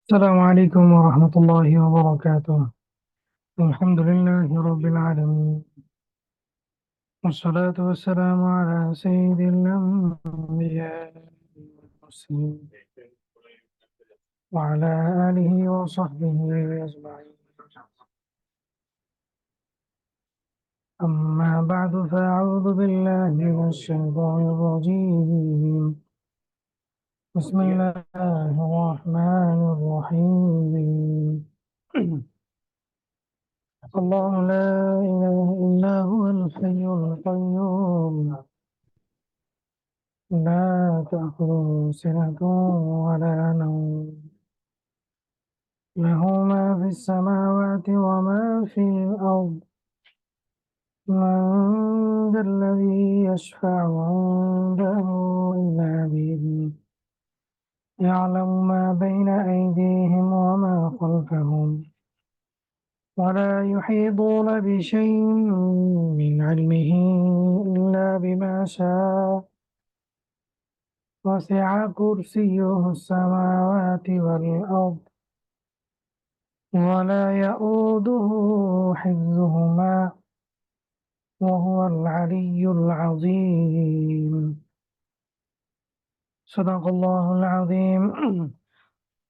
السلام عليكم ورحمة الله وبركاته. الحمد لله رب العالمين، والصلاة والسلام على سيد الأنبياء والمرسلين وعلى آله وصحبه أجمعين. أما بعد، فأعوذ بالله من الشيطان الرجيم. بسم الله الرحمن الرحيم. الله لا إله إلا هو الحي القيوم، لا تأخذه سنة ولا نوم، له ما في السماوات وما في الأرض. من ذا الذي يشفع عنده إلا بإذنه، يعلم ما بين أيديهم وما خلفهم، ولا يحيطون بشيء من علمه إلا بما شاء. وسع كرسيه السماوات والأرض، ولا يؤوده حفظهما، وهو العلي العظيم. صدق الله العظيم.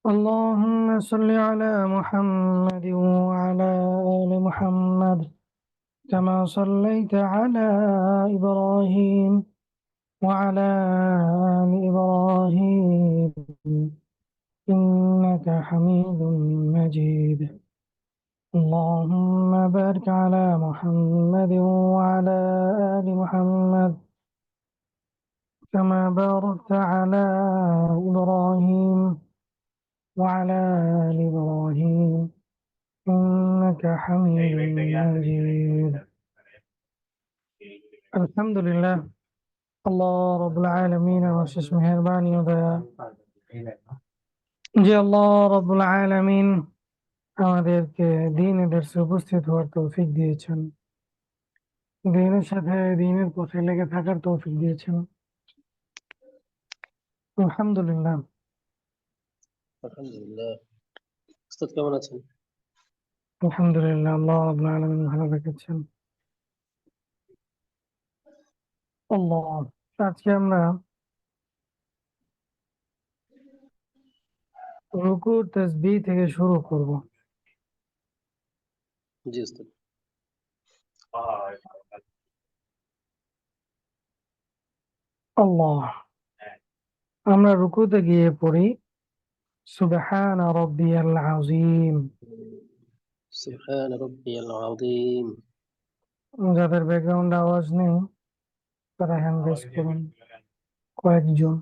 اللهم صل على محمد وعلى آل محمد، كما صليت على إبراهيم وعلى آل إبراهيم إنك حميد مجيد. اللهم بارك على محمد وعلى آل محمد، كما باركت على إبراهيم وعلى آل إبراهيم إنك حميد مجيد. الحمد لله। আল্লাহ রব্বুল আলামিনের অশেষ মেহেরবানি ও দয়া যে আল্লাহ রব্বুল আলামিন আমাদেরকে দ্বীনের দর্শে উপস্থিত হওয়ার তৌফিক দিয়েছেন, দ্বীনের সাথে দ্বীনের পথে লেগে থাকার তৌফিক দিয়েছেন। আলহামদুলিল্লাহ। আলহামদুলিল্লাহ। উস্তাদ কেমন আছেন? আলহামদুলিল্লাহ, আল্লাহ রাব্বুল আলামিন ভালো রেখেছেন। আল্লাহ, আজকে আমরা রুকু তাসবিহ থেকে শুরু করব। জি উস্তাদ। আল্লাহ, আমরা রুকুতে গিয়ে পড়ি সুবহানা রাব্বিয়াল আযীম। সুবহান রাব্বিয়াল আযীম। যাদের ব্যাকগ্রাউন্ড আওয়াজ নেই তারা হ্যান্ড রেজ করুন কয়েকজন।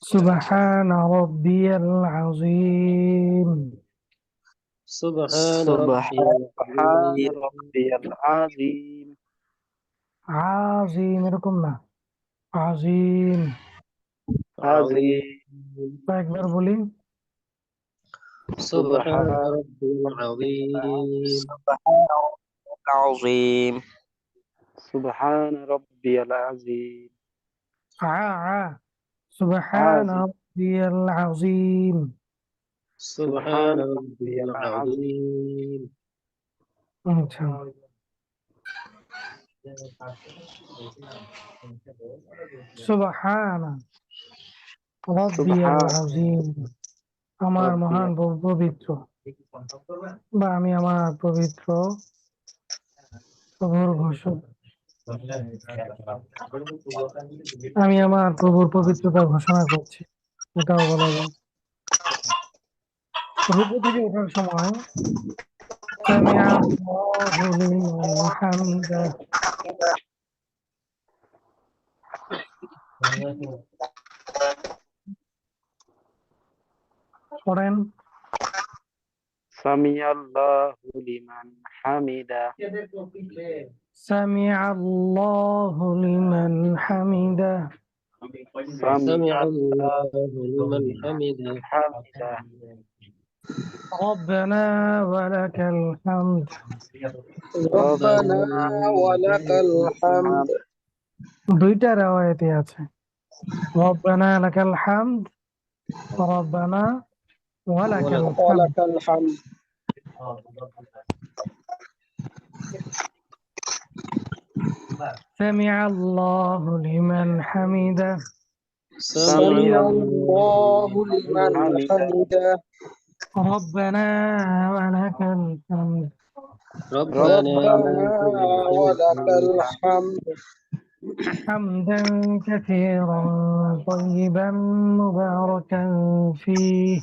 সুবহানা রাব্বিয়াল আযীম। সুবহান রাব্বিয়াল سبحان আযীম। ربي العظيم. আযীম এরকম না, আযীম। عظيم. একবার বলি। সুবহান سبحان রাব্বিয়াল আযীম। سبحان ربي العظيم. سبحان ربي العظيم. আ আ সুবহানা عظيم. রাব্বিয়াল আযীম। সুবহান سبحان ربي রাব্বিয়াল العظيم. আযীম। আচ্ছা, সুবহানা রাব্বিয়াল سبحان আযীম। আমার ربي মহান পবিত্র, বা আমি আমার পবিত্র প্রভুর ঘোষণা, আমি আমার প্রভুর পবিত্রতা ঘোষণা করছি, এটাও বলা যায়। রুকু থেকে ওঠার সময় সামিআ আল্লাহু লিমান হামিদা পড়েন। سمع الله لمن حمده. সামিআ আল্লাহু লিমান হামিদা। سمع সামিআ الله আল্লাহু লিমান হামিদা। حمده. ربنا ولك الحمد ربنا ربنا ولك ولك الحمد الحمد. দুইটা রিওয়ায়াতে আছে রব্বানা লাকাল হামদ রব্বানা ওয়া লাকাল হামদ। ولك الحمد. سمع الله لمن حمده سمع الله لمن حمده. ربنا ولك الحمد. ربنا ربنا ولك الحمد حمدا كثيرا طيبا مباركا فيه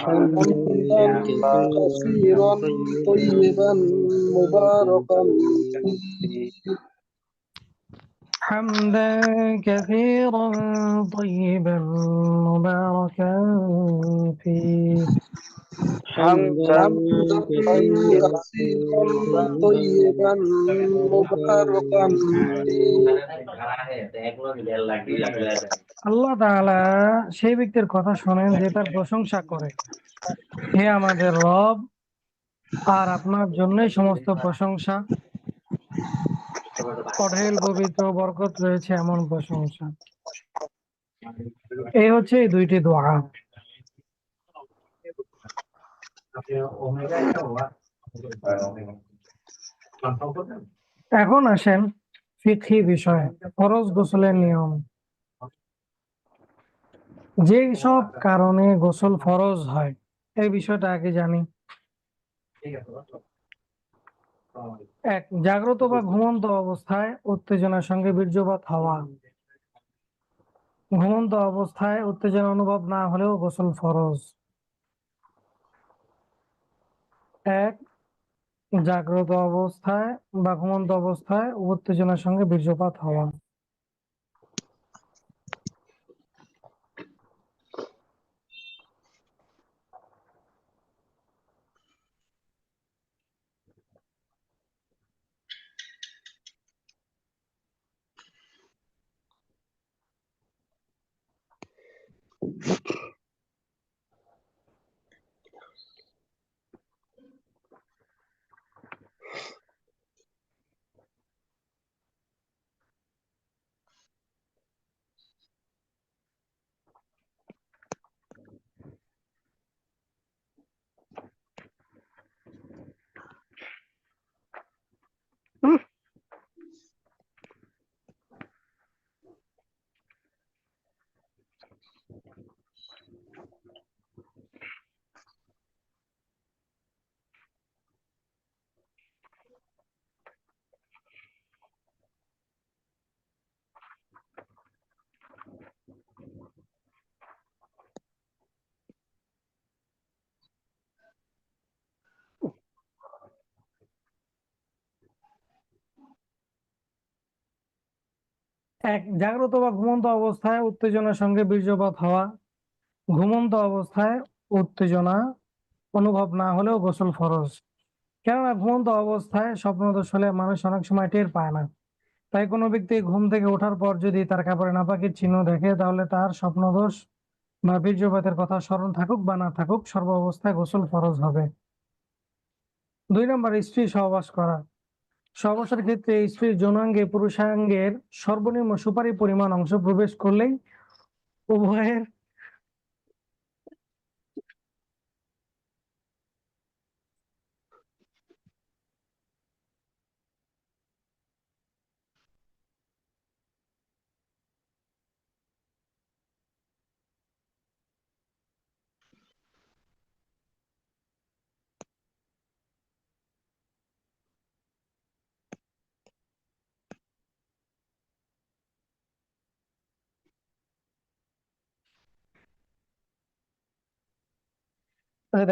حمدا كثيرا طيبا مباركا فيه. حمدا كثيرا طيبا مباركا فيه حمدا كثيرا طيبا مباركا فيه. আল্লাহ তাআলা সেই ব্যক্তির কথা শোনেন যে তার প্রশংসা করে, হে আমাদের রব, আর আপনার জন্যই সমস্ত প্রশংসা, অঢেল পবিত্র বরকত রয়েছে এমন প্রশংসা। এই হচ্ছে এই দুইটি দোয়া। এখন আসেন ফিকহি বিষয়, ফরজ গোসলের নিয়ম। যে সব কারণে গোসল ফরজ হয় এই বিষয়টা আগে জানি। এক, জাগ্রত বা ঘুমন্ত অবস্থায় উত্তেজনার সঙ্গে বীর্যপাত হওয়া। ঘুমন্ত অবস্থায় উত্তেজনা অনুভব না হলেও গোসল ফরজ। এক, জাগ্রত অবস্থায় বা ঘুমন্ত অবস্থায় উত্তেজনার সঙ্গে বীর্যপাত হওয়া। এক, জাগ্রত বা ঘুমন্ত অবস্থায় উত্তেজনার সঙ্গে বীর্যপাত হওয়া। ঘুমন্ত অবস্থায় উত্তেজনা অনুভব না হলেও গোসল ফরজ। কেননা ঘুমন্ত অবস্থায় স্বপ্নদোষ হলে মানুষ অনেক সময় টের পায় না। তাই কোনো ব্যক্তি ঘুম থেকে ওঠার পর যদি তার কাপড়ে নাপাকের চিহ্ন দেখে, তাহলে তার স্বপ্নদোষ বা বীর্যপাতের কথা স্মরণ থাকুক বা না থাকুক, সর্ব অবস্থায় গোসল ফরজ হবে। 2 নম্বর, স্ত্রী সহবাস করা। সহবাসের ক্ষেত্রে স্ত্রীর যৌনাঙ্গে পুরুষাঙ্গের সর্বনিম্ন সুপারি পরিমাণ অংশ প্রবেশ করলেই উভয়ের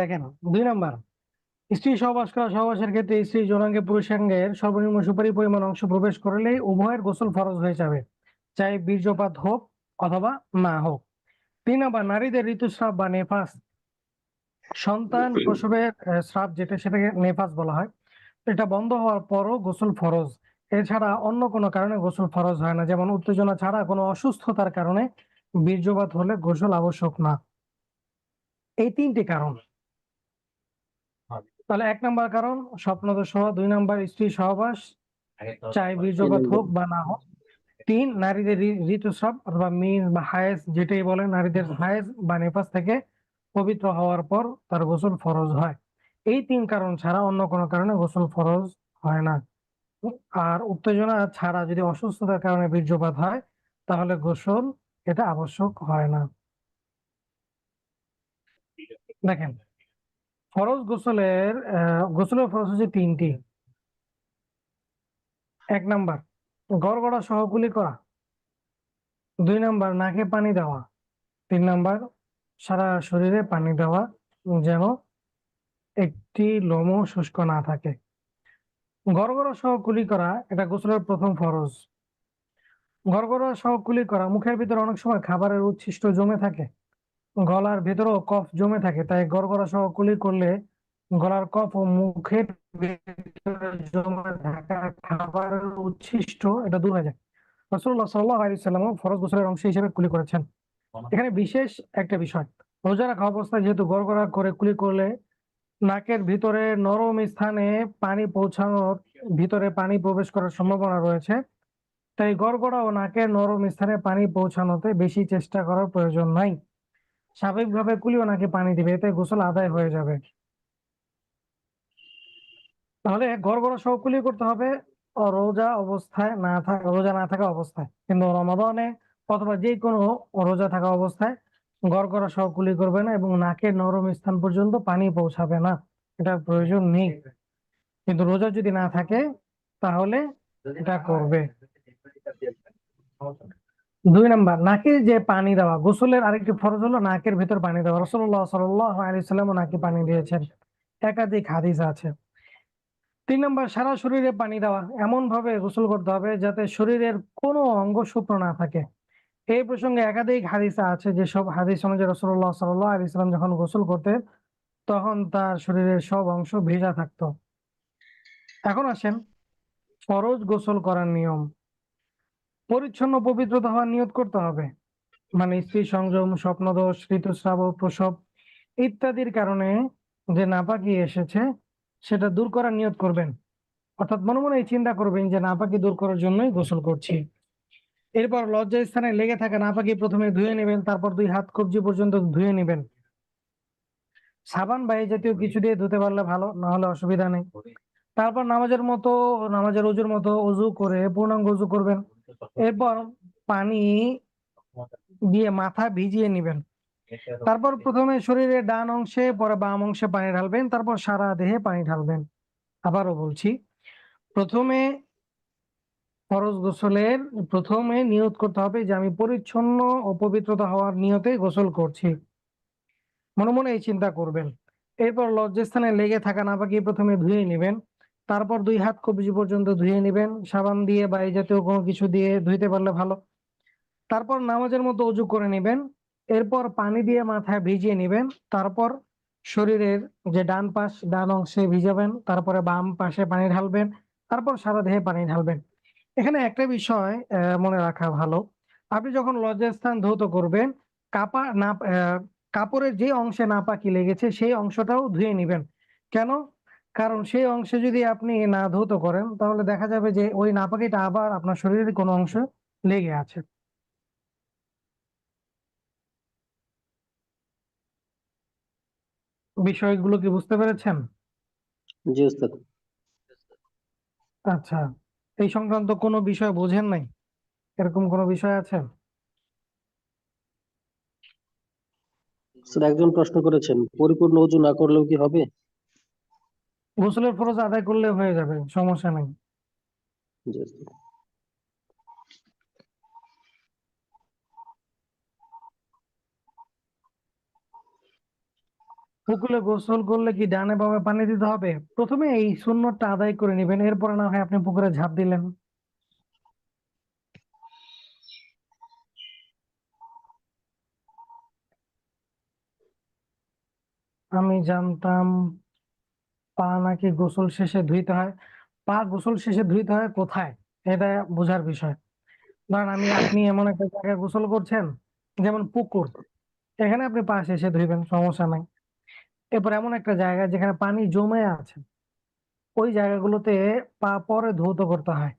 দেখেন 2 নম্বর, স্ত্রী সহবাস করা। সহবাসের ক্ষেত্রে স্ত্রী যৌনাঙ্গে পুরুষাঙ্গের সর্বনিম্ন সুপারি পরিমাণ অংশ প্রবেশ করলেই উভয়ের গোসল ফরজ হয়ে যাবে, চাই বীর্যপাত হোক অথবা না হোক। 3 নম্বর, নারীদের ঋতুস্রাব বা নেফাস। সন্তান প্রসবের স্রাব, সেটাকে নেফাস বলা হয়, এটা বন্ধ হওয়ার পরও গোসল ফরজ। এছাড়া অন্য কোনো কারণে গোসল ফরজ হয় না, যেমন উত্তেজনা ছাড়া কোনো অসুস্থতার কারণে বীর্যপাত হলে গোসল আবশ্যক না। এই 3টি কারণ। তাহলে 1 নম্বর কারণ স্বপ্নদোষ হওয়া, 2 নম্বর স্ত্রী সহবাস, চাই বীর্যপাত হোক বা না হোক। 3, নারীদের ঋতুস্রাব অথবা মিন বা হায়েজ যেটাই বলে, নারীদের হায়েজ বা নিফাস থেকে পবিত্র হওয়ার পর তার গোসল ফরজ হয়। এই 3 কারণ ছাড়া অন্য কোনো কারণে গোসল ফরজ হয় না। আর উত্তেজনা ছাড়া যদি অসুস্থতার কারণে বীর্যপাত হয় তাহলে গোসল এটা আবশ্যক হয় না। দেখেন, গোসলের ফরজ হচ্ছে 3টি। 1 নাম্বার গড়গড়া সহ কুলি করা, 2 নাম্বার নাকে পানি দেওয়া, 3 নাম্বার সারা শরীরে পানি দেওয়া যেন একটি লোমও শুষ্ক না থাকে। গড়গড়া সহ কুলি করা এটা গোসলের প্রথম ফরজ। গড়গড়া সহ কুলি করা, মুখের ভিতরে অনেক সময় খাবারের উচ্ছিষ্ট জমে থাকে, গলার ভেতরেও কফ জমে থাকে, তাই গড়গড়া সহ কুলি করলে গলার কফ ও মুখের ভিতরে জমে থাকা খাবারের উচ্ছিষ্ট এটা দূর হয়ে যায়। রাসূলুল্লাহ সাল্লাল্লাহু আলাইহি ওয়াসাল্লাম ফরজ গোসলের অংশ হিসেবে কুলি করেছেন। এখানে বিশেষ একটা বিষয়, রোজা রাখা অবস্থায় যেহেতু গড়গড়া করে কুলি করলে নাকের ভিতরে নরম স্থানে ভিতরে পানি প্রবেশ করার সম্ভাবনা রয়েছে, তাই গড়গড়া ও নাকের নরম স্থানে পানি পৌঁছানোতে বেশি চেষ্টা করার প্রয়োজন নাই। স্বাভাবিকভাবে কুলিও নাকে পানি দিবে, এতে গোসল আদায় হয়ে যাবে। তাহলে গড়গড়া সহ কুলি করতে হবে রোজা না থাকা অবস্থায়, কিন্তু রমাদানে অথবা যে কোনো রোজা থাকা অবস্থায় গড়গড়া সহ কুলি করবে না এবং নাকের নরম স্থান পর্যন্ত পানি পৌঁছাবে না, এটার প্রয়োজন নেই। কিন্তু রোজা যদি না থাকে তাহলে এটা করবে। 2 নাম্বার নাকে যে পানি দেওয়া, গোসলের আরেকটি ফরজ হলো নাকের ভেতর পানি দেওয়া। রাসূলুল্লাহ সাল্লাল্লাহু আলাইহি ওয়াসাল্লাম নাকে পানি দিয়েছেন, একাধিক হাদিস আছে। 3 নাম্বার সারা শরীরে পানি দেওয়া, এমন ভাবে গোসল করতে হবে যাতে শরীরের কোনো অঙ্গ শুকনো না থাকে। এই প্রসঙ্গে একাধিক হাদিস আছে, যেসব হাদিস অনুযায়ী রাসূলুল্লাহ সাল্লাল্লাহু আলাইহি ওয়াসাল্লাম যখন গোসল করতেন তখন তার শরীরের সব অংশ ভেজা থাকতো। এখন আসেন ফরজ গোসল করার নিয়ম। পরিচ্ছন্ন পবিত্রতা হওয়ার নিয়ত করতে হবে, মানে স্ত্রী সংযম, স্বপ্নদোষ, ঋতুস্রাব ও প্রসব ইত্যাদির কারণে যে নাপাকি এসেছে সেটা দূর করার নিয়ত করবেন। অর্থাৎ মনে মনে চিন্তা করবেন যে নাপাকি দূর করার জন্যই গোসল করছি। এরপর লজ্জা স্থানে লেগে থাকা নাপাকি প্রথমে ধুয়ে নেবেন, তারপর 2 হাত কবজি পর্যন্ত ধুয়ে নেবেন। সাবান বা এই জাতীয় কিছু দিয়ে ধুতে পারলে ভালো, না হলে অসুবিধা নেই। তারপর নামাজের অজুর মতো অজু করে পূর্ণাঙ্গ অজু করবেন। এরপর পানি দিয়ে মাথা ভিজিয়ে নেবেন। তারপর প্রথমে শরীরের ডান অংশে, পরে বাম অংশে পানি ঢালবেন, তারপর সারা দেহে পানি ঢালবেন। আবারও বলছি, প্রথমে ফরজ গোসলের প্রথমে নিয়ত করতে হবে যে আমি পরিচ্ছন্ন ও পবিত্রতা হওয়ার নিয়তে গোসল করছি, মনে মনে এই চিন্তা করবেন। এরপর লজ্জাস্থানে লেগে থাকা নাপাকি প্রথমে ধুয়ে নেবেন, তারপর 2 হাত কবজি পর্যন্ত ধুয়ে নেবেন, সাবান দিয়ে বা এই জাতীয় কোনো কিছু দিয়ে ধুইতে পারলে ভালো। তারপর নামাজের মতো অজু করে নেবেন, এরপর পানি দিয়ে মাথায় ভিজিয়ে নেবেন, তারপর শরীরের যে ডান অংশে ভিজাবেন, তারপরে বাম পাশে পানি ঢালবেন, তারপর সারা দেহে পানি ঢালবেন। এখানে একটা বিষয় মনে রাখা ভালো, আপনি যখন লজ্জাস্থান ধৌত করবেন কাপা না কাপড়ের যে অংশে নাপাকি লেগেছে সেই অংশটাও ধুয়ে নেবেন। কেন? কারণ সেই অংশে যদি আপনি না ধৌত করেন তাহলে দেখা যাবে যে ওই নাপাকিটা আবার আপনার শরীরের কোনো অংশ লেগে আছে। বিষয়গুলো কি বুঝতে পেরেছেন? জি উস্তাদ। আচ্ছা, এই সংক্রান্ত কোনো বিষয় বোঝেন নাই, এরকম কোনো বিষয় আছে? উস্তাদ একজন প্রশ্ন করেছেন, পরিপূর্ণ ওযু না করলেও কি হবে? গোসলের ফরজ আদায় করলে হয়ে যাবে, সমস্যা নেই। জি উস্তাদ। পুকুরে গোসল করলে কি ডানে বামে পানি দিতে হবে? প্রথমে এই সুন্নতটা আদায় করে নেবেন, এরপরে না হয় আপনি পুকুরে ঝাঁপ দিলেন। আমি জানতাম পা নাকি গোসল শেষে ধুইতে হয়। পা গোসল শেষে ধুইতে হয় কোথায়, এটা বোঝার বিষয়। ধরেন আপনি এমন একটা জায়গায় গোসল করছেন, যেমন পুকুর, এখানে আপনি পা শেষে ধুইবেন, সমস্যা নাই। এরপর এমন একটা জায়গা যেখানে পানি জমে আছে, ওই জায়গাগুলোতে পা পরে ধৌত করতে হয়।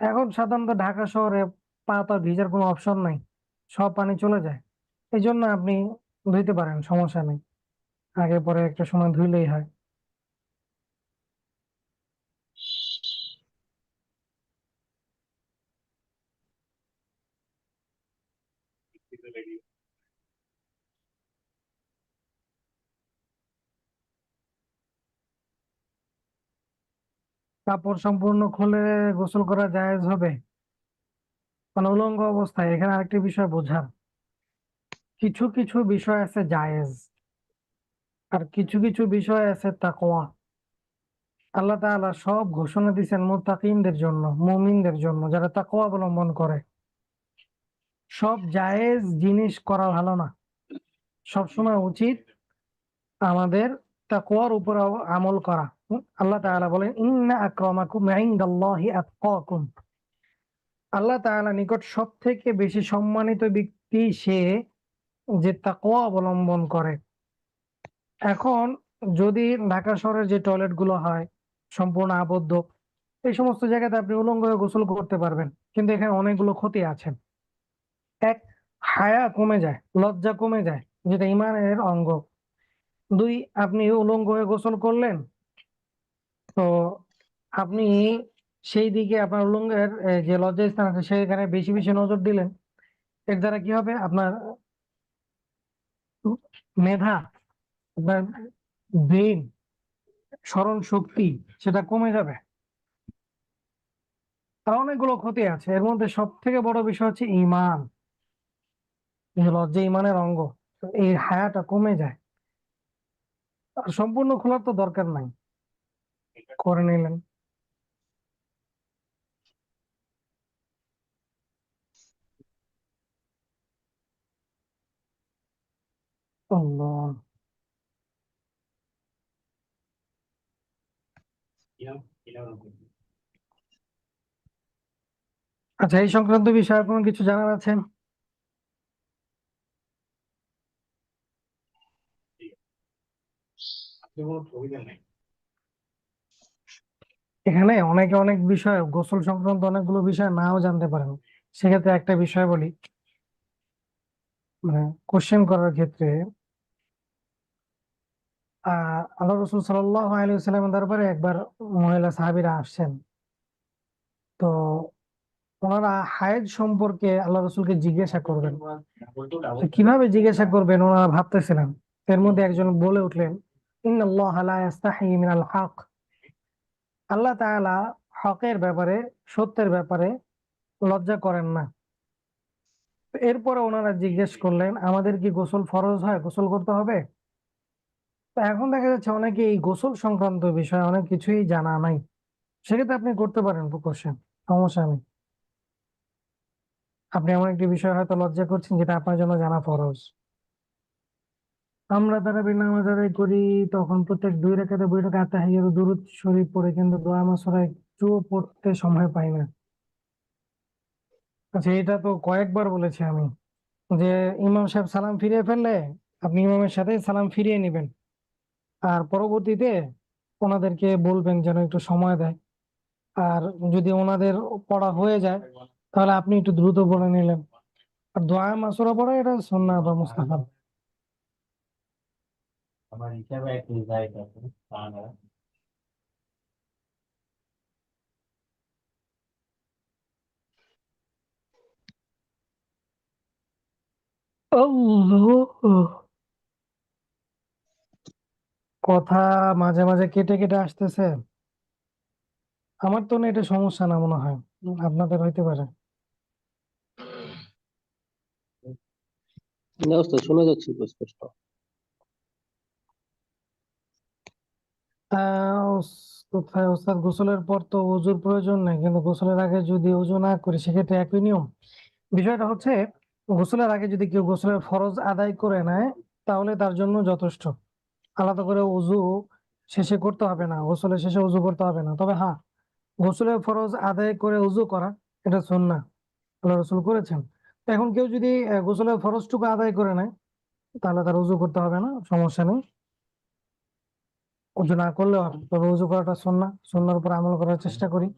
এখন সাধারণত ঢাকা শহরে পা তো আর ভিজার কোনো অপশন নাই, সব পানি চলে যায়। এই জন্য আপনি ধুইতে পারেন, সমস্যা নেই, আগে পরে একটা সময় ধুইলেই হয়। কাপড় সম্পূর্ণ খুলে গোসল করা জায়েজ হবে, মানে উলঙ্গ অবস্থায়? এখানে আরেকটি বিষয় বোঝার, কিছু কিছু বিষয় আছে জায়েজ, আর কিছু কিছু বিষয় আছে তাকওয়া। আল্লাহ তাআলা সব ঘোষণা দিয়েছেন মুত্তাকিনদের জন্য, মুমিনদের জন্য, যারা তাকওয়া অবলম্বন করে। সব জায়েজ জিনিস করা ভালো না, সবসময় উচিত আমাদের তাকওয়ার উপর আমল করা। আল্লাহ তাআলা বলেন, ইন্না আকরামাকুম ইনদাল্লাহি আতকাকুম। আল্লাহ তাআলা নিকট সব থেকে বেশি সম্মানিত ব্যক্তি সে যে তাকওয়া অবলম্বন করে। এখন যদি ঢাকা শহরের যে টয়লেট গুলো হয় সম্পূর্ণ আবদ্ধ, এই সমস্ত জায়গাতে আপনি উলঙ্গ হয়ে গোসল করতে পারবেন, কিন্তু এখানে অনেকগুলো ক্ষতি আছে। এক, হায়া কমে যায়, লজ্জা কমে যায়, যেটা ইমানের অঙ্গ। দুই, আপনি উলঙ্গ হয়ে গোসল করলেন, তো আপনি সেই দিকে আপনার উলঙ্গের যে লজ্জা স্থান আছে সেখানে বেশি বেশি নজর দিলেন। এর দ্বারা কি হবে, আপনার মেধা, আপনার ব্রেন, স্মরণ শক্তি সেটা কমে যাবে। আর অনেকগুলো ক্ষতি আছে, এর মধ্যে সব থেকে বড় বিষয় হচ্ছে ইমান। এই লজ্জা ইমানের অঙ্গ, তো এই হায়াটা কমে যায়। আর সম্পূর্ণ খোলার তো দরকার নাই, করে নিলেন। আল্লাহ। আচ্ছা, এই সংক্রান্ত বিষয়ে কোনো কিছু জানার আছে? এখানে অনেকে অনেক বিষয়, গোসল সংক্রান্ত অনেকগুলো বিষয় নাও জানতে পারেন। সেক্ষেত্রে একটা বিষয় বলি, মানে কোশ্চেন করার ক্ষেত্রে আল্লাহ রসুল সাল্লাল্লাহু আলাইহি ওয়াসাল্লামের দরবারে একবার মহিলা সাহাবীরা আসছেন। তো ওনারা হায়েজ সম্পর্কে আল্লাহ রসুলকে জিজ্ঞাসা করবেন। তো কিভাবে জিজ্ঞাসা করবেন ওনারা ভাবতেছিলেন। এর মধ্যে একজন বলে উঠলেন, ইন্নাল্লাহা লা ইয়াস্তাহি মিনাল হক। আল্লাহ তাআলা হকের ব্যাপারে, সত্যের ব্যাপারে লজ্জা করেন না। এরপরে ওনারা জিজ্ঞেস করলেন, আমাদের কি গোসল ফরজ হয়, গোসল করতে হবে? তো এখন দেখা যাচ্ছে অনেকে এই গোসল সংক্রান্ত বিষয়ে অনেক কিছুই জানা নাই। সেক্ষেত্রে আপনি করতে পারেন কোশ্চেন, সমস্যা নেই। আপনি এমন একটি বিষয় হয়তো লজ্জা করছেন যেটা আপনার জন্য জানা ফরজ। আমরা তারাবি নামাজ আদায় করি, তখন প্রত্যেক 2 রাকাতে 2 রাকাত তাহিয়াত ও দুরূদ শরীফ পড়ে, কিন্তু দোয়া মাসুরা একটুও পড়তে সময় পাই না। আচ্ছা, এটা তো কয়েকবার বলেছি আমি, যে ইমাম সাহেব সালাম ফিরিয়ে ফেললে আপনি ইমামের সাথে সালাম ফিরিয়ে নেবেন, আর পরবর্তীতে ওনাদেরকে বলবেন যেন একটু সময় দেয়। আর যদি ওনাদের পড়া হয়ে যায় তাহলে আপনি একটু দ্রুত পড়ে নিলেন। আর দোয়া মাসুরা পড়া এটা সুন্নাহ বা মুস্তাহাব। আল্লাহ। কথা মাঝে মাঝে কেটে কেটে আসতেছে। আমার তো না এটা সমস্যা না মনে হয়, আপনাদের হইতে পারে। না ওস্তাদ, শোনা যাচ্ছে তো স্পষ্ট। কোথায় ওস্তাদ, গোসলের পর তো ওযুর প্রয়োজন নেই, কিন্তু গোসলের আগে যদি ওযু না করি সেক্ষেত্রে একই নিয়ম। বিষয়টা হচ্ছে, গোসলের আগে যদি কেউ গোসলের ফরজ আদায় করে নেয় তাহলে তার জন্য যথেষ্ট। আলাদা করে ওযু শেষে করতে হবে না, গোসলের শেষে ওযু করতে হবে না। তবে হ্যাঁ, গোসলের ফরজ আদায় করে ওযু করা এটা সুন্নাহ, আল্লাহ রাসূল করেছেন। তো এখন কেউ যদি গোসলের ফরজটুকু আদায় করে নেয় তাহলে তার ওযু করতে হবে না, সমস্যা নেই। উজু না করলেও হবে, তবে উজু করাটা সুন্নাহ, সুন্নাহর উপর আমল করার চেষ্টা করি।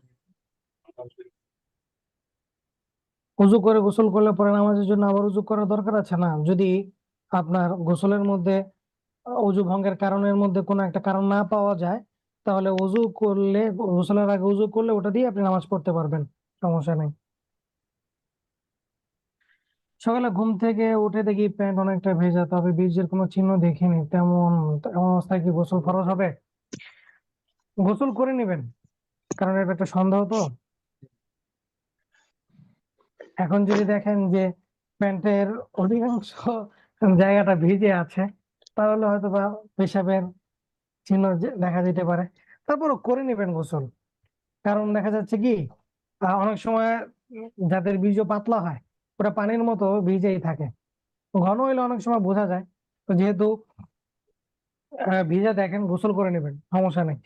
উজু করে গোসল করলে পরে নামাজের জন্য আবার উজু করার দরকার আছে না? যদি আপনার গোসলের মধ্যে অজু ভঙ্গের কারণের মধ্যে কোনো একটা কারণ না পাওয়া যায়, তাহলে অজু করলে, গোসলের আগে অজু করলে ওটা দিয়ে আপনি নামাজ পড়তে পারবেন, সমস্যা নেই। সকালে ঘুম থেকে উঠে দেখি প্যান্ট অনেকটা ভেজা, তবে বীর্যের কোনো চিহ্ন দেখিনি, তেমন এমন অবস্থায় কি গোসল ফরজ হবে? গোসল করে নেবেন, কারণ এটা একটা সন্দেহ তো। এখন যদি দেখেন যে প্যান্টের অধিকাংশ জায়গাটা ভিজে আছে, তাহলে হয়তো বা পেশাবের চিহ্ন দেখা যেতে পারে। তারপরও করে নেবেন গোসল, কারণ দেখা যাচ্ছে কি অনেক সময় যাদের বীর্য পাতলা হয়, ওটা পানির মতো ভিজেই থাকে। ঘন হইলে অনেক সময় বোঝা যায়। তো যেহেতু ভিজা দেখেন, গোসল করে নেবেন, সমস্যা নেই।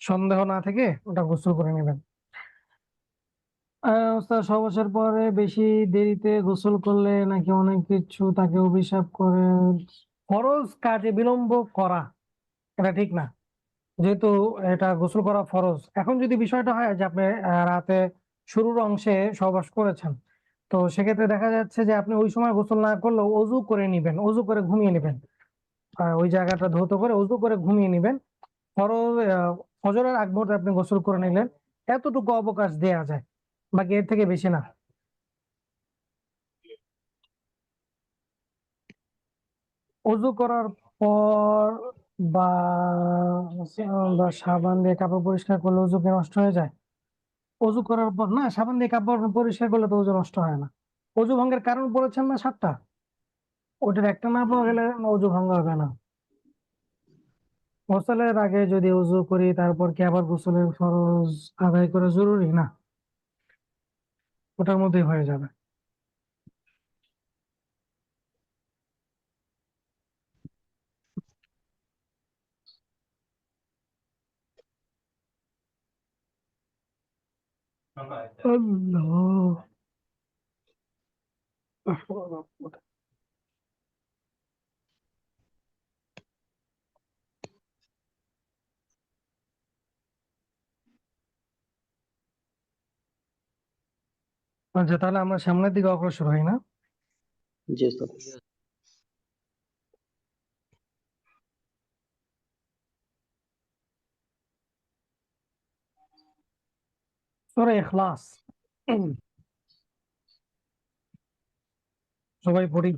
সন্দেহ না থেকে ওটা গোসল করে নেবেন। ওস্তাদ, সবশের পরে বেশি দেরিতে গোসল করলে নাকি অনেক কিছু তাকে অভিশাপ করে। ফরজ কাজে বিলম্ব করা এটা ঠিক না, যেহেতু এটা গোসল করা ফরজ। এখন যদি বিষয়টা হয় যে আপনি রাতে শুরুর অংশে সহবাস করেছেন, তো সেক্ষেত্রে দেখা যাচ্ছে যে আপনি ওই সময় গোসল না করলেও অজু করে নিবেন, অজু করে ঘুমিয়ে নিবেন, ওই জায়গাটা ধৌত করে অজু করে ঘুমিয়ে নিবেন। ফরজ ফজরের আগ মুহূর্তে আপনি গোসল করে নিলেন, এতটুকু অবকাশ দেয়া যায়, বাকি এর থেকে বেশি না। অজু করার পর বা বা সাবান দিয়ে কাপড় পরিষ্কার করলে অজু কি নষ্ট হয়ে যায়? অজু করার পর না, সাবান দিয়ে কাপড় পরিষ্কার করলে তো অজু নষ্ট হয় না। অজু ভঙ্গের কারণ পড়েছেন না 7টা, ওটার একটা না পাওয়া গেলে অজু ভঙ্গ হবে না। গোসলের আগে যদি অজু করি, তারপর কি আবার গোসলের ফরজ আদায় করা জরুরি না? ওটার মধ্যেই হয়ে যাবে। আল্লাহ। আচ্ছা, তাহলে আমরা সামনের দিকে অগ্রসর হই না? জি স্যার। সূরা ইখলাস সবাই পড়ি।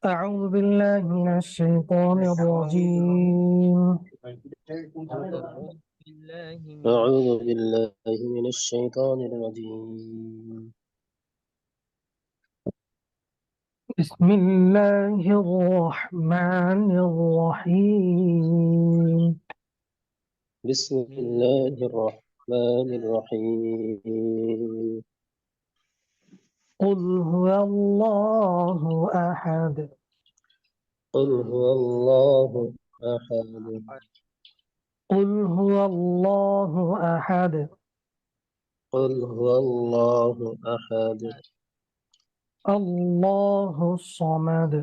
أعوذ بالله من الشيطان الرجيم. أعوذ بالله من أعوذ بالله من الشيطان الرجيم. بسم الله الرحمن الرحيم. بسم الله الرحمن الرحيم. قل هو الله أحد. قل هو الله أحد. قل هو الله أحد. قل هو الله أحد. الله الصمد.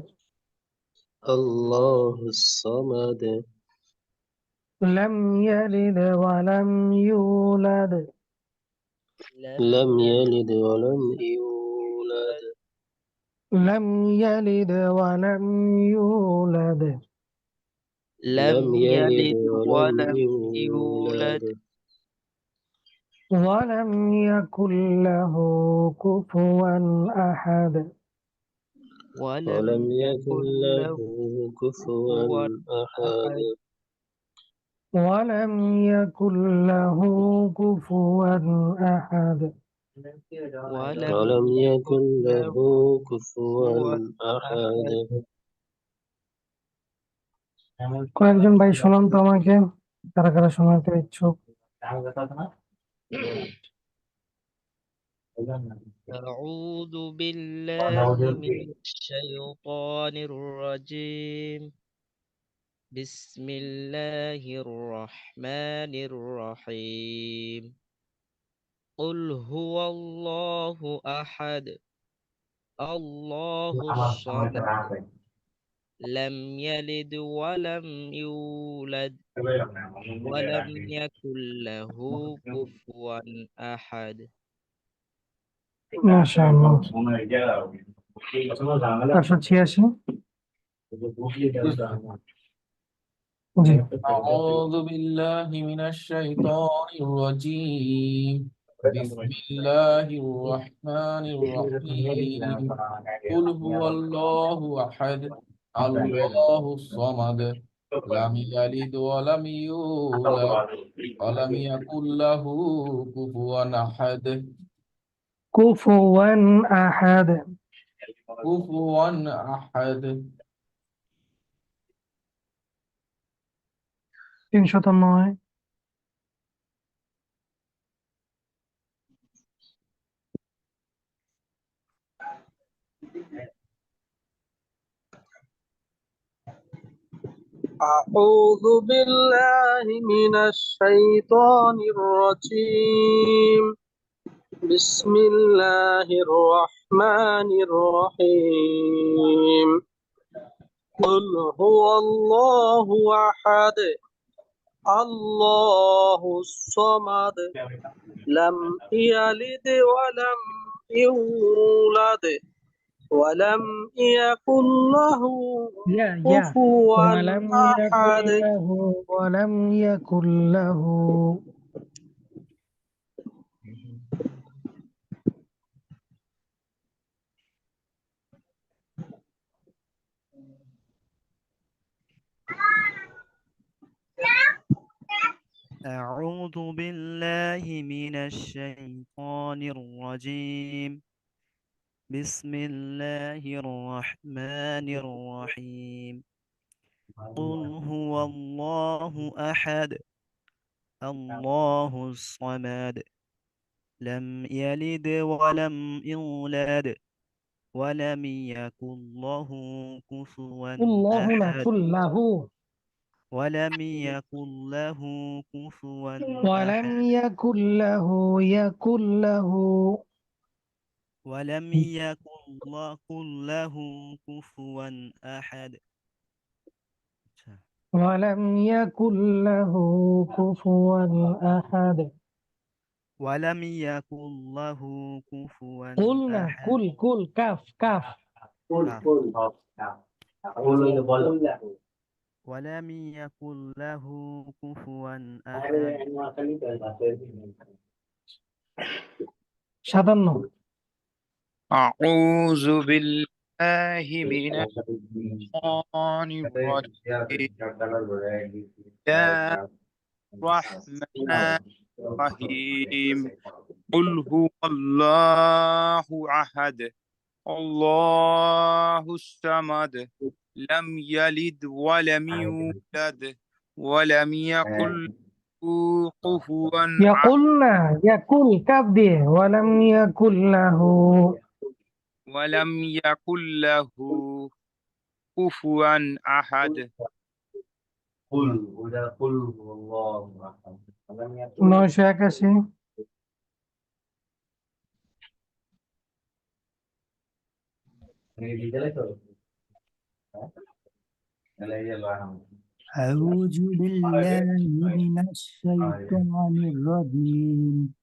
الله الصمد. لم يلد ولم يولد. لم يلد ولم يولد. لم يلد ولم يولد. لم لم يلد يلد ولم ولم يولد. يولد ولم يكن له كفوا أحد. ولم ولم يكن يكن له له كفوا كفوا أحد. أحد ولم يكن له كفوا أحد. ولم ولم يكن يكن له له كفوا كفوا أحد. أحد কয়েকজন ভাই শোনান তো আমাকে, কারা কারা শোনাতে ইচ্ছুক? أعوذ بالله من الشيطان الرجيم بسم الله الرحمن الرحيم قل هو الله أحد الله الصمد لم يلد ولم يولد ولم يكن له كفوا أحد মাশাআল্লাহ। 486 জি। أعوذ بالله من الشيطان الرجيم بسم الله الرحمن الرحيم قل هو الله أحد الله الصمد لم يلد ولم يولد ولم يكن له كفوا أحد কুফুওয়ান আহাদ। كفوا أحد 309 أعوذ بالله من الشيطان الرجيم بسم الله الرحمن الرحيم قل هو الله أحد الله الصمد لم يلد ولم يولد ولم يكن له يا كفوا ولم يكن أحد له أعوذ بالله من الشيطان الرجيم بسم الله الرحمن الرحيم قل هو الله أحد الله الصمد لم يلد ولم يولد ولم يكن له كفوا الله لا أحد كله ولم يكن له كفوا ولم أحد يكن له ولم يكن له كفوا أحد ولم يكن له كفوا أحد ولم يكن له كفوا قلنا أحد كل كاف كاف. ولم يكن له كفوا أحد 57 أعوذ بالله من الشيطان الرجيم يا الرحمن الرحيم قل هو الله أحد الله الصمد لم يلد ولم يولد ولم يكن له كفوا أحد يقولنا يقول كاف দিয়ে ولم يكن له ولم يكن له كفوا أحد 981 أعوذ بالله من الشيطان الرجيم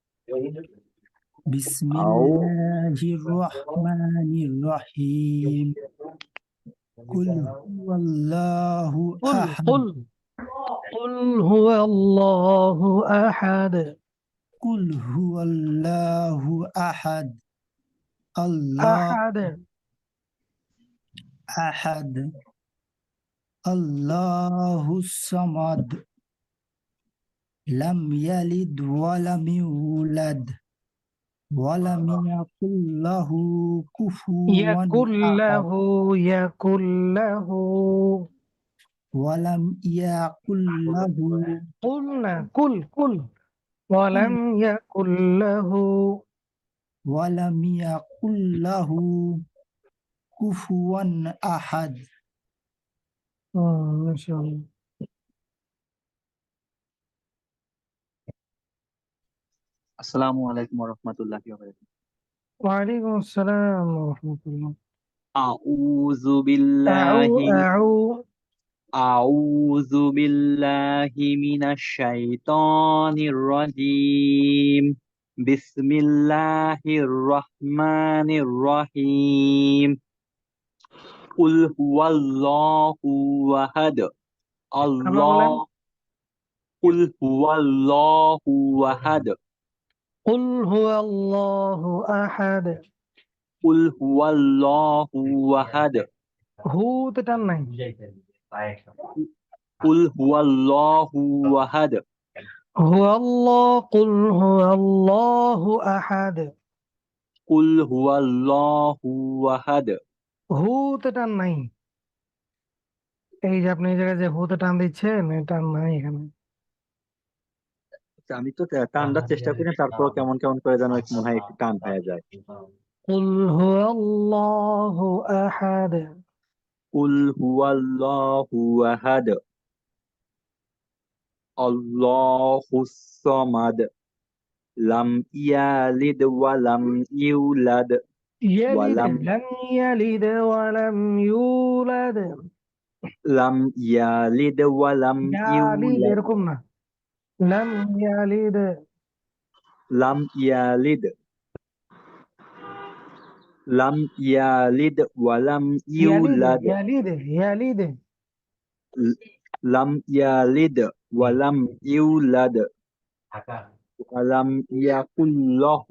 بسم الله الرحمن الرحيم قل هو الله أحد قل هو الله أحد قل هو الله أحد الله أحد الله الصمد لم يلد ولم يولد ولم يكن له كفوا يكن له ولم يكن له قلنا كل ولم يكن له كفوا أحد ما شاء الله আসসালামু আলাইকুম ওয়া রাহমাতুল্লাহি ওয়া বারাকাতুহু। وعليكم السلام ورحمة الله أعوذ بالله أعوذ بالله من الشيطان الرجيم بسم الله الرحمن الرحيم قل هو الله أحد আমরা বলেন الله قل هو الله أحد قل هو الله أحد قل هو الله أحد হু তে টান নাই قل هو الله أحد هو الله قل هو الله أحد قل هو الله أحد হু তে টান নাই এই যে আপনি এই জায়গায় যে হু তে টান দিচ্ছেন এই টান নাই এখানে আমি তো টানটার চেষ্টা করি তারপর কেমন কেমন করে যেন মনে হয় একটু টান হয়ে যায় قل هو الله أحد قل هو الله أحد الله الصمد لم يلد ولم يولد يلد ولم لم يلد ولم يولد لم يلد ولم يلد يولد এরকম না لم يلد لم يلد لم يلد ولم يلد يولد يلد لم يلد ولم يولد ولم يكن له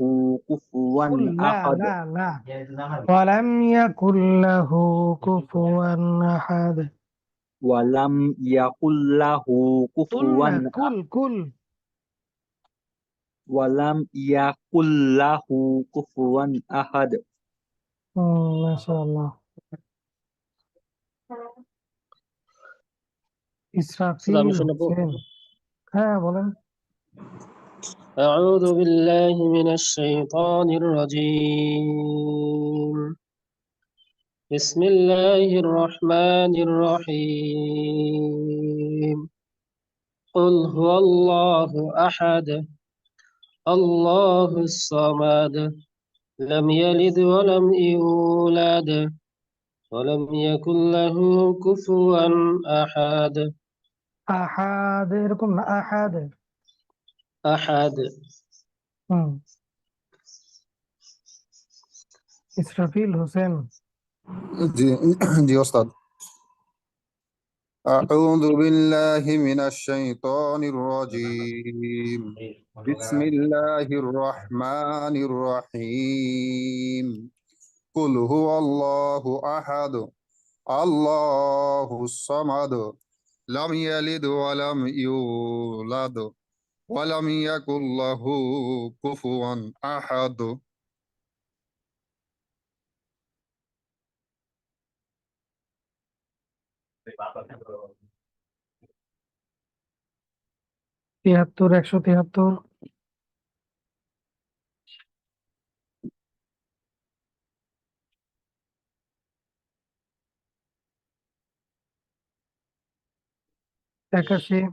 كفوا قل لا أحد لا لا ولم يكن له كفوا أحد ولم يكن له كفوا قلنا كل ولم يكن له كفوا أحد ما شاء الله إسرافيل حسين হ্যাঁ বলেন أعوذ بالله من الشيطان الرجيم بسم الله الرحمن الرحيم قل هو الله أحد الله الصمد لم يلد ولم يولد ولم يكن له كفوا أحد আহাদ এরকম না আহাদ أحد ইসরাফিল হোসেন जी उस्ताद أعوذ بالله من الشيطان الرجيم بسم الله الرحمن الرحيم قل هو الله أحد الله الصمد لم يلد ولم يولد ولم يكن له كفوا أحد তিয়াত্তর 173 81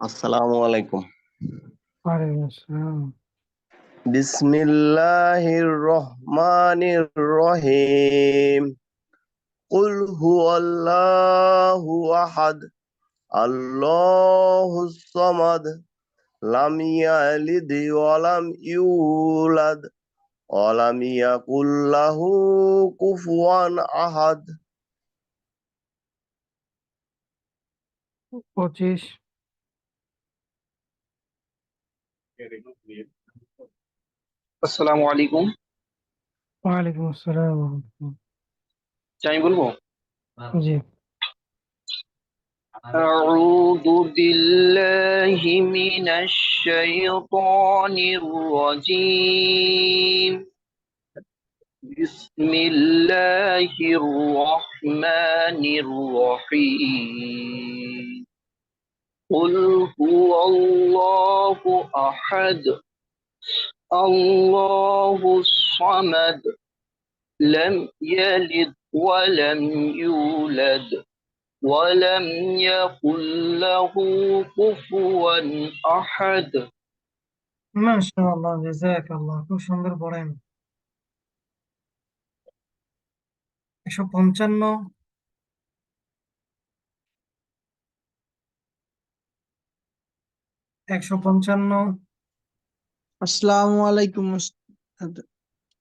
আসসালামু আলাইকুম ওয়ালাইকুম আসসালাম বিসমিল্লাহির রহমানির রহিম কুল হুয়াল্লাহু আহাদ আল্লাহুস সামাদ লাম ইয়ালিদ ওয়া লাম ইউলাদ ওয়া লাম ইয়াকুল লাহু কুফুয়ান আহাদ 25 আসসালামু আলাইকুম ওয়ালাইকুম আসসালাম আমি বলবো জি أعوذ بالله من الشيطان الرجيم بسم الله الرحمن الرحيم قل هو الله أحد الله الصمد لم يلد ولم يولد ولم يكن له كفوا أحد মাশাআল্লাহ জাযাকাল্লাহ খুব সুন্দর পড়েন 155, 155, আসসালামু আলাইকুম উস্তাদ।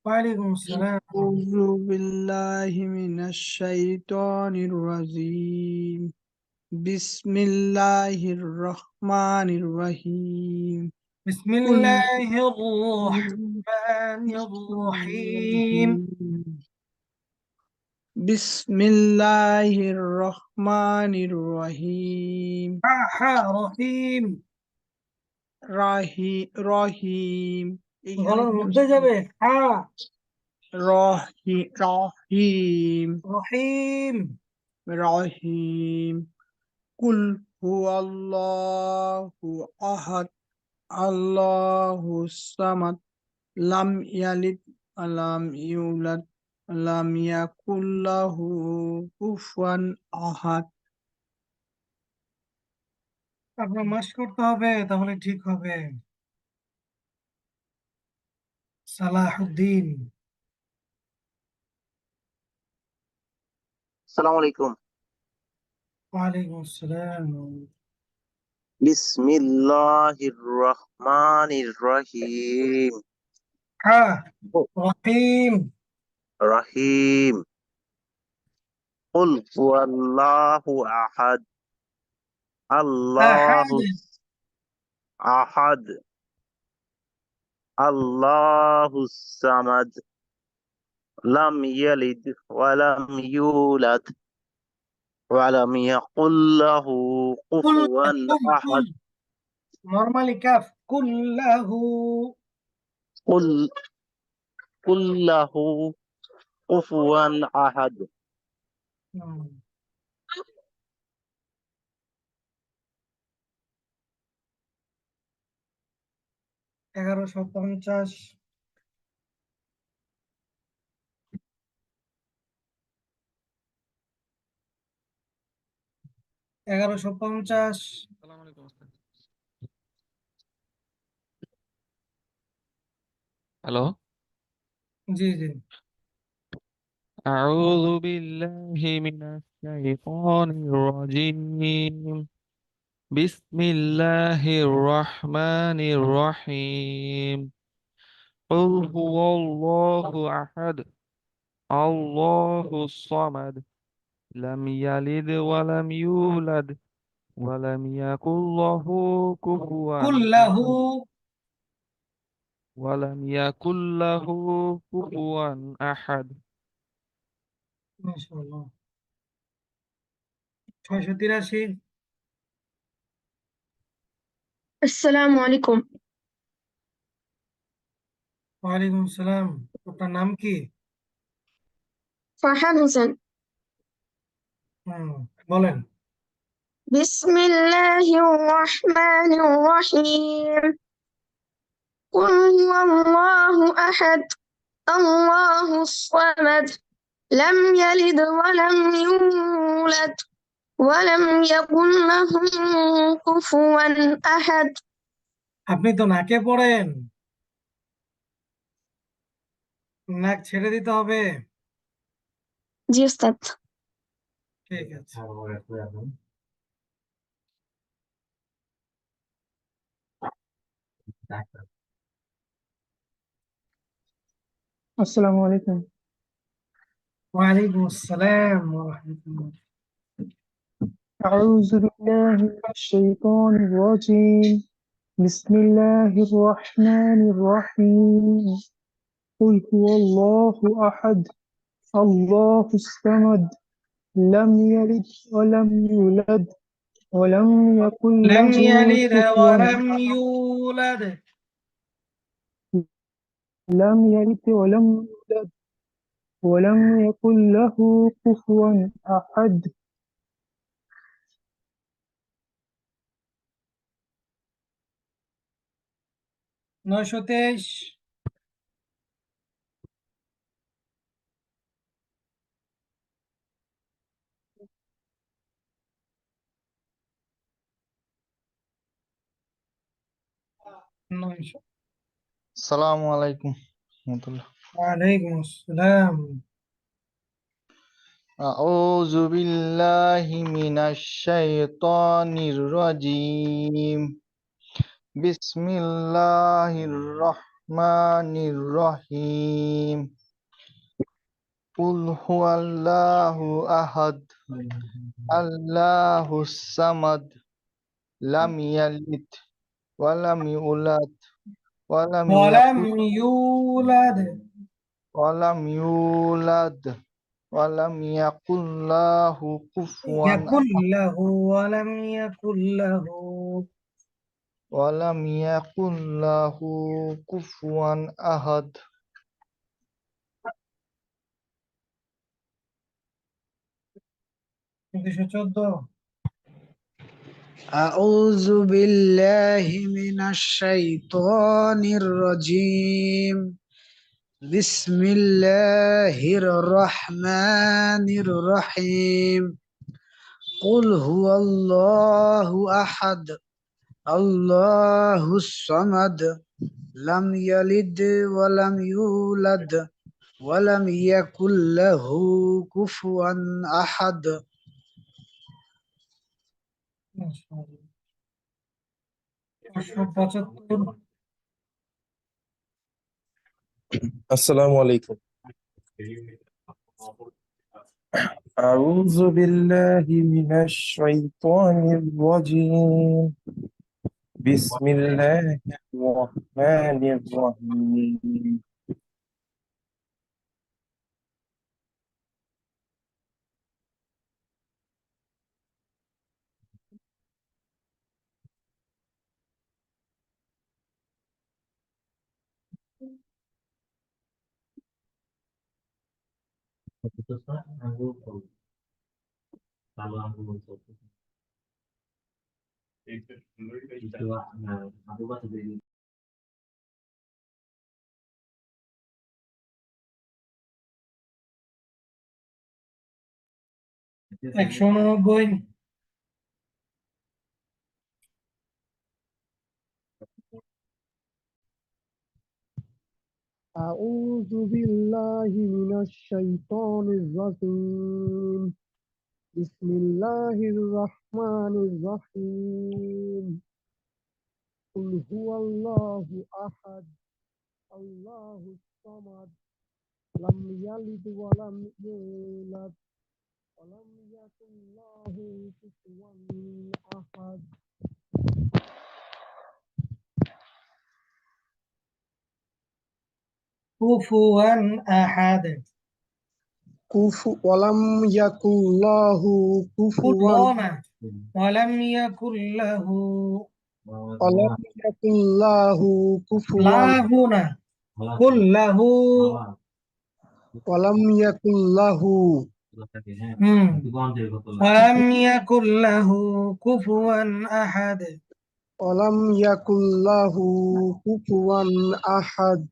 ওয়ালাইকুম আসসালাম। আউযু বিল্লাহি মিনাশ শাইতানির রাজিম। বিসমিল্লাহির রহমানির রহিম। কুল বিসমিল্লাহির রহমানির রহিম। বিসমিল্লাহির রহমানির রহিম। রহিম, রহিম এইখানে গলার কি মধ্যে যাবে। রহিম রহিম, রহিম। কুল হুয়াল্লাহু আহাদ আল্লাহু সামাদ লাম ইয়ালিদ আলাম ইউলাদ লাম ইয়াকুল লাহু কুফুয়ান আহাদ। আপনার মাস করতে হবে, তাহলে ঠিক হবে। সালাহুদ্দিন। আসসালামু আলাইকুম। ওয়ালাইকুম আসসালাম। বিসমিল্লাহির রহমানির রহিম। রহিম, রহিম। কুল হুয়াল্লাহু আহাদ আল্লাহু আহাদ আল্লাহুস সামাদ লাম ইয়ালিদ ওয়ালাম ইউলাদ ওয়ালাম ইয়াকুল লাহু কুফুয়ান আহাদ। Normally calf কুল্লাহু। কুল কুল্লাহু কুফুয়ান আহাদ। হুম। এগারোশো পঞ্চাশ, এগারোশো পঞ্চাশ। হ্যালো, জি জি। أعوذ بالله من الشيطان الرجيم. بسم الله الرحمن الرحيم. قل هو الله أحد الله الصمد لم يلد ولم يولد ولم يكن له كفوا কুল্লাহু। أحد ولم يكن له كفوا أحد. মাশাআল্লাহ। 683। আসসালামু আলাইকুম। ওয়ালাইকুম আসসালাম। আপনার নাম কি? ফারহান হোসেন। বলেন। বিসমিল্লাহির রহমানির রহিম। কুল হুয়াল্লাহু আহাদ আল্লাহুস সামাদ লাম ইয়ালিদ ওয়া লাম ইউলাদ ওয়া লাম ইয়াকুল লাহু কুফুয়ান আহাদ। আপনি তো নাকে পড়েন, নাক ছেড়ে দিতে হবে। জি উস্তাদ। ঠিক আছে। আসসালামু আলাইকুম। ওয়ালাইকুম আসসালাম ওয়া রাহমাতুল্লাহ। أعوذ بالله من الشيطان الرجيم. بسم الله الرحمن الرحيم. قل هو الله أحد الله الصمد لم يلد ولم يولد ولم يكن لم له يلد كفوا ولم يولد। لم يلد ولم يولد ولم يكن له كفوا أحد. 923। আসসালামু আলাইকুম রহমতুল্লাহ। ওয়ালাইকুম আসসালাম। أعوذ بالله من الشيطان الرجيم بسم الله الرحمن الرحيم قل هو الله أحد الله الصمد لم يلد ولم يولد ولم ولم يكن يولد ولم يكن له كفوا يكن له ولم يكن له ولم يكن له كفوا أحد 214 أعوذ بالله من الشيطان الرجيم بسم الله الرحمن الرحيم قل هو الله أحد الله الصمد لم يلد ولم يولد ولم يكن له كفوا أحد 575 السلام عليكم. أعوذ بالله من الشيطان الرجيم بسم الله الرحمن الرحيم একশো উননব্বই أعوذ بالله من الشيطان الرجيم بسم الله الرحمن الرحيم قل هو الله أحد الله الصمد لم يلد ولم يولد ولم يكن له كفوا أحد كفوا أحد ولم يكن له كفوا كفوا ولم يكن له ولم يكن له كفوا لا هنا قل له ولم يكن له ولم يكن له كفوا أحد ولم يكن له كفوا أحد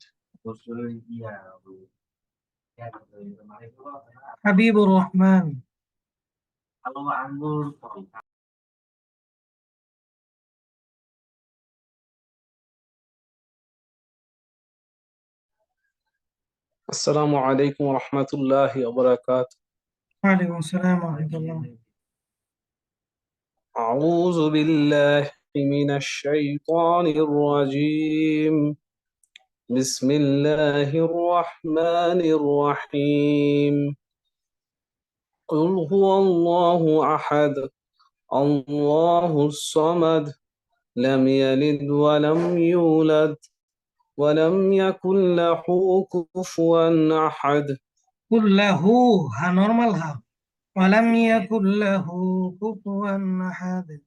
حبيب الرحمن السلام عليكم ورحمة الله وبركاته. وعليكم السلام ورحمة الله. أعوذ بالله من الشيطان الرجيم بسم الله الرحمن الرحيم قل هو الله أحد الله الصمد لم يلد ولم يولد ولم يكن له كفوا أحد قل له ها نورمال ها ولم يكن له كفوا أحد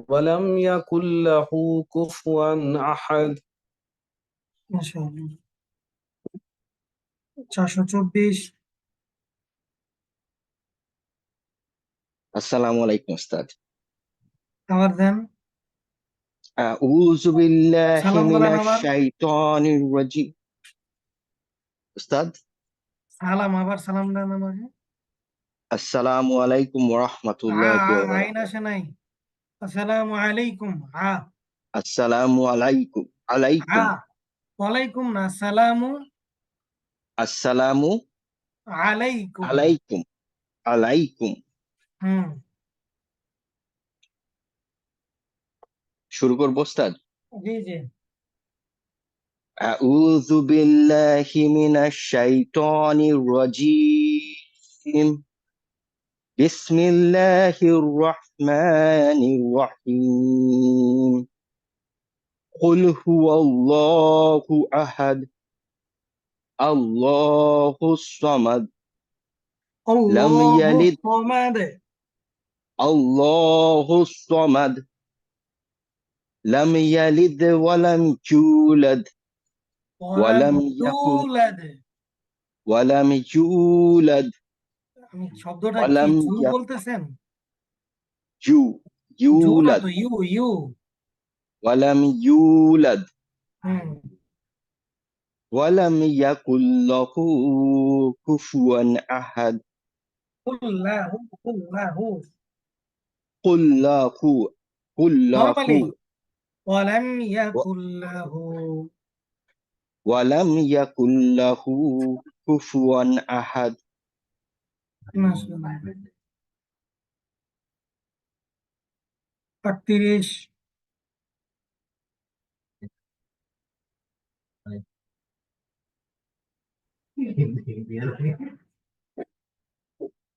ولم يكن له كفوا أحد ما شاء الله 424 আসসালামু আলাইকুম উস্তাদ আবার দেন আউযু বিল্লাহি সালাম বলেন মিনাশ আবার শাইতানির রাজিম উস্তাদ সালাম আবার সালাম দেন আমাকে আসসালামু আলাইকুম ওয়া রাহমাতুল্লাহি ওয়া আইন বারাকাতুহু আসে নাই আসসালামু আলাইকুম আসসালামু আলাইকুম ওয়ালাইকুম না সালামু আলাইকুম। আলাইকুম আলাইকুম হুম শুরু করবো ওস্তাদ জি জি আউযু বিল্লাহি মিনাশ শাইতানির রাজীম বিসমিল্লাহির রহমানির রহিম কুল হুয়াল্লাহু আহাদ আল্লাহুস সামাদ লাম আল্লাহু ইয়ালিদ সমাদ আল্লাহুস সামাদ লাম ইয়ালিদ ওয়ালাম ইউলাদ ওয়ালাম ইউলাদ। ওয়ালাম ইউলাদ আমি শব্দটা কি ওয়ালাম জু বলতেছেন? জু না ইউলাদ তো, ইউ ইউ। ওয়ালাম ইউলাদ হুম ওয়ালাম ইয়াকুল লাহু কুফুয়ান আহাদ কুল্লাহু কুল্লাহু কুল্লাহু কুল্লাহু নরমালি ওয়ালাম ইয়াকুল্লাহু। ওয়ালাম ইয়াকুল লাহু কুফুয়ান আহাদ মাশাআল্লাহ। 38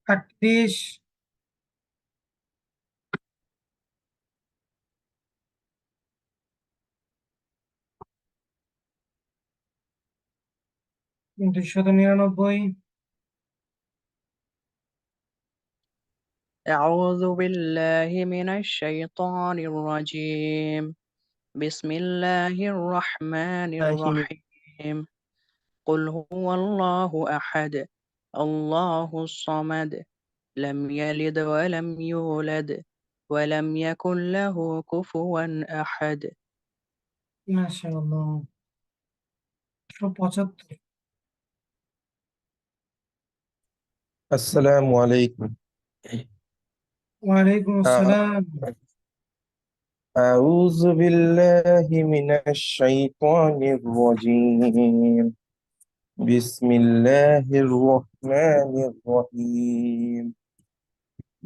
38 299 أعوذ بالله من الشيطان الرجيم بسم الله الرحمن الرحيم قل هو الله أحد الله الصمد لم يلد ولم يولد ولم يكن له كفوا أحد মাশাআল্লাহ। 175 আসসালামু আলাইকুম। ওয়ালাইকুম আসসালাম। أعوذ بالله من الشيطان الرجيم بسم الله الرحمن الرحيم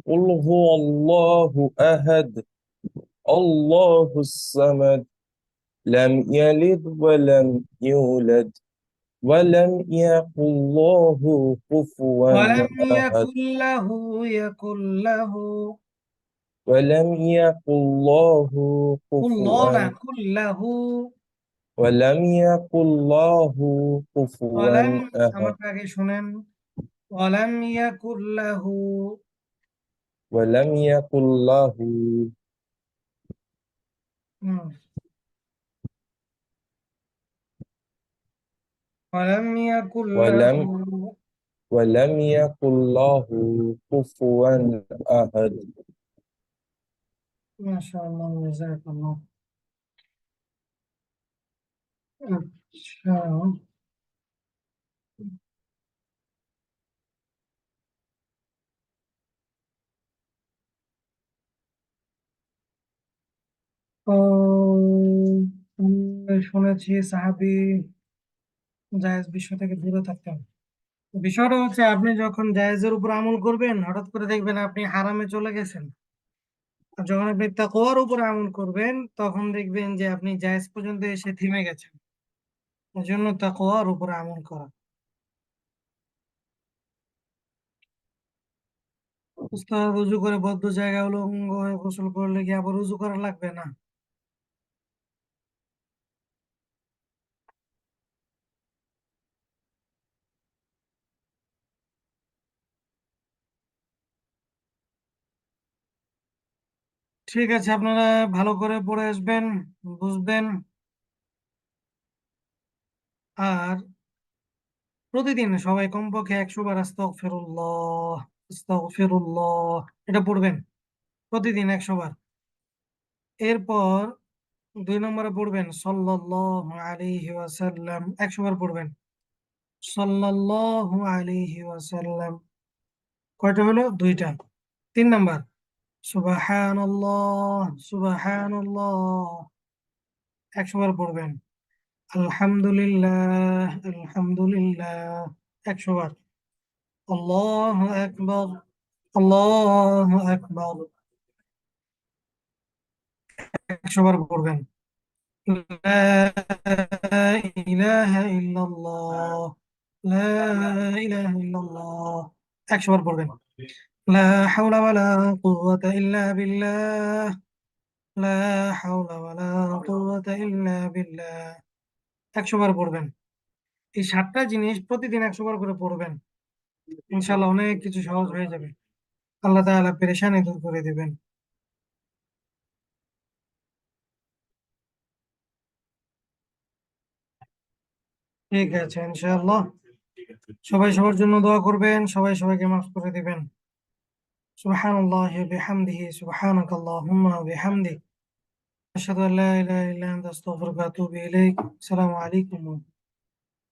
قل هو الله أحد الله الصمد لم يلد ولم يولد ولم يكن له كفوا ولم أحد يكن له ولم يكن له الله كفوا না কুল্লাহু। ولم يكن له كفوا ওয়ালাম أحد আমাকে আগে শুনেন। ওয়ালাম ইয়াকুল্লাহু ولم يكن له হুম ওয়ালাম ولم ইয়াকুল্লাহু ولم يكن له كفوا أحد মাশাআল্লাহ জাযাকাল্লাহ। আচ্ছা তো শুনেছি সাহাবী জায়েজ বিষয় থেকে দূরে থাকতেন। বিষয়টা হচ্ছে আপনি যখন জায়েজের উপর আমল করবেন হঠাৎ করে দেখবেন আপনি হারামে চলে গেছেন। আর যখন আপনি তাকওয়ার উপর আমল করবেন তখন দেখবেন যে আপনি জায়েজ পর্যন্ত এসে থেমে গেছেন। এজন্য তাকওয়ার উপর আমল করা। উস্তাদ উজু করে বদ্ধ জায়গা উলঙ্গ হয়ে গোসল করলে কি আবার উজু করা লাগবে না? ঠিক আছে, আপনারা ভালো করে পড়ে আসবেন, বুঝবেন। আর প্রতিদিন সবাই কমপক্ষে 100 বার আস্তাগফিরুল্লাহ আস্তাগফিরুল্লাহ এটা পড়বেন প্রতিদিন 100 বার। এরপর 2 নম্বরে পড়বেন সাল্লাল্লাহু আলাইহি ওয়াসাল্লাম 100 বার পড়বেন সাল্লাল্লাহু আলাইহি ওয়াসাল্লাম। কয়টা হলো? 2টা। 3 নাম্বার সুবহানাল্লাহ সুবহানাল্লাহ 100 বার পড়বেন। আলহামদুলিল্লাহ আলহামদুলিল্লাহ 100 বার। আল্লাহু আকবার, আল্লাহু আকবার। 100 বার পড়বেন। লা ইলাহা ইল্লাল্লাহ, লা ইলাহা ইল্লাল্লাহ। 100 বার পড়বেন। লা হাওলা ওয়ালা কুওয়াতা ইল্লা বিল্লাহ, লা হাওলা ওয়ালা কুওয়াতা ইল্লা বিল্লাহ। 100 বার পড়বেন। এই 7টা জিনিস প্রতিদিন 100 বার করে পড়বেন। ইনশাআল্লাহ অনেক কিছু সহজ হয়ে যাবে। আল্লাহ তাআলা পেরেশানি দূর করে দিবেন। ঠিক আছে ইনশাআল্লাহ। সবাই সবার জন্য দোয়া করবেন, সবাই সবাইকে মাফ করে দিবেন। সুবহানাল্লাহি ওয়া বিহামদিহি, সুবহানাকাল্লাহুম্মা ওয়া বিহামদিক, আশহাদু আল্লা ইলাহা ইল্লা আনতা, আস্তাগফিরুকা ওয়া আতুবু ইলাইক। আসসালামু আলাইকুম।